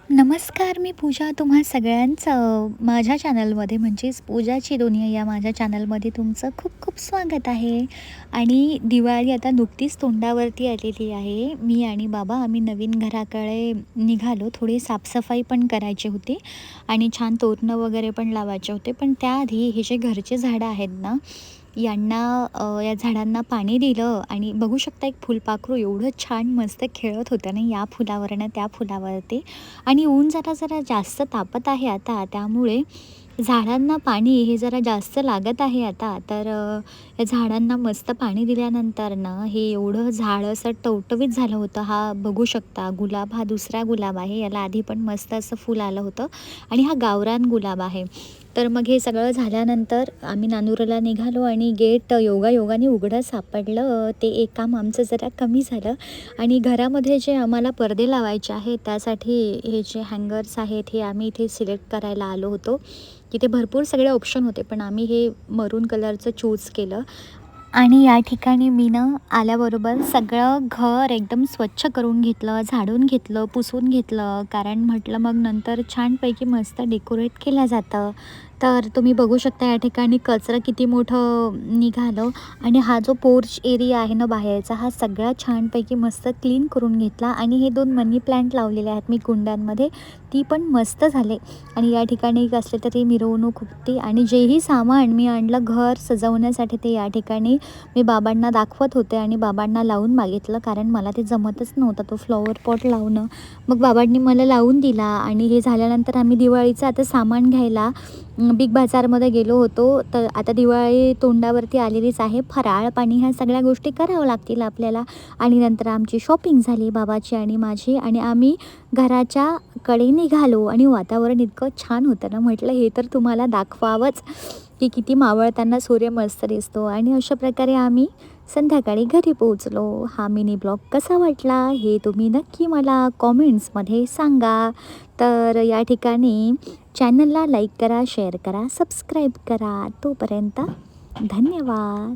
नमस्कार, मी पूजा. तुम्हा सगळ्यांचं माझ्या चॅनलमध्ये म्हणजेच पूजाची दुनिया या माझ्या चॅनलमध्ये तुमचं खूप खूप स्वागत आहे. आणि दिवाळी आता नुकतीच तोंडावरती आलेली आहे. मी आणि बाबा आम्ही नवीन घराकडे निघालो. थोडी साफसफाई पण करायची होती आणि छान तोरणं वगैरे पण लावायचे होते. पण त्याआधी हे जे घरचे झाडं आहेत ना, या झाडांना पाणी दिलं आणि बघू शकता एक फुलपाखरू एवढं छान मस्त खेळत होतं ना, या फुलावरनं त्या फुलावरती. आणि ऊन जरा जास्त तापत आहे आता, त्यामुळे झाडांना पाणी हे जरा जास्त लागत आहे आता. तर या झाडांना मस्त पाणी दिल्यानंतर ना, हे एवढं झाड असं टवटवीत झालं होतं. हा बघू शकता गुलाब, हा दुसरा गुलाब आहे. याला आधी पण मस्त असं फूल आलं होतं आणि हा गावरान गुलाब आहे. तर मग हे सगळं झाल्यानंतर आम्ही नांदुरला निघालो आणि गेट योगायोगाने उघडं सापडलं. ते एक काम आमचं जरा कमी झालं. आणि घरामध्ये जे आम्हाला पडदे लावायचे आहेत, त्यासाठी हे जे हँगर्स आहेत, हे आम्ही इथे सिलेक्ट करायला आलो होतो. तिथे भरपूर सगळे ऑप्शन होते, पण आम्ही हे मरून कलरचं चूज केलं. आणि या ठिकाणी मी ना आल्याबरोबर सगळं घर एकदम स्वच्छ करून घेतलं, झाडून घेतलं, पुसून घेतलं. कारण म्हटलं मग नंतर छानपैकी मस्त डेकोरेट केलं जातं. तर तुम्ही बघू शकता या ठिकाणी कचरा किती मोठं निघालं. आणि हा जो पोर्च एरिया आहे ना बाहेरचा, हा सगळा छानपैकी मस्त क्लीन करून घेतला. आणि हे 2 मनी प्लांट लावलेले आहेत मी कुंड्यांमध्ये, ती पण मस्त झाले. आणि या ठिकाणी एक असले तरी मिरवणूक होती. आणि जेही सामान मी आणलं घर सजवण्यासाठी, ते या ठिकाणी मी बाबांना दाखवत होते आणि बाबांना लावून मागितलं, कारण मला ते जमतच नव्हतं तो फ्लॉवर पॉट लावणं. मग बाबांनी मला लावून दिला. आणि हे झाल्यानंतर आम्ही दिवाळीचं आता सामान घ्यायला बिग बाजारमध्ये गेलो होतो. तर आता दिवाळी तोंडावरती आलेलीच आहे. फराळ पाणी ह्या सगळ्या गोष्टी कराव्या लागतील आपल्याला. आणि नंतर आमची शॉपिंग झाली बाबाची आणि माझी, आणि आम्ही घराच्या कडे निघालो. आणि वातावरण इतकं छान होतं ना, म्हटलं हे तर तुम्हाला दाखवावंच, की किती मावळताना सूर्य मस्त दिसतो. आणि अशा प्रकारे आम्ही संध्याकाळी घरी पोहोचलो. हा मिनी ब्लॉग कसा वाटला हे तुम्ही नक्की मला कॉमेंट्समध्ये सांगा. तर या ठिकाणी चॅनलला लाईक करा, शेअर करा, सबस्क्राईब करा. तोपर्यंत धन्यवाद.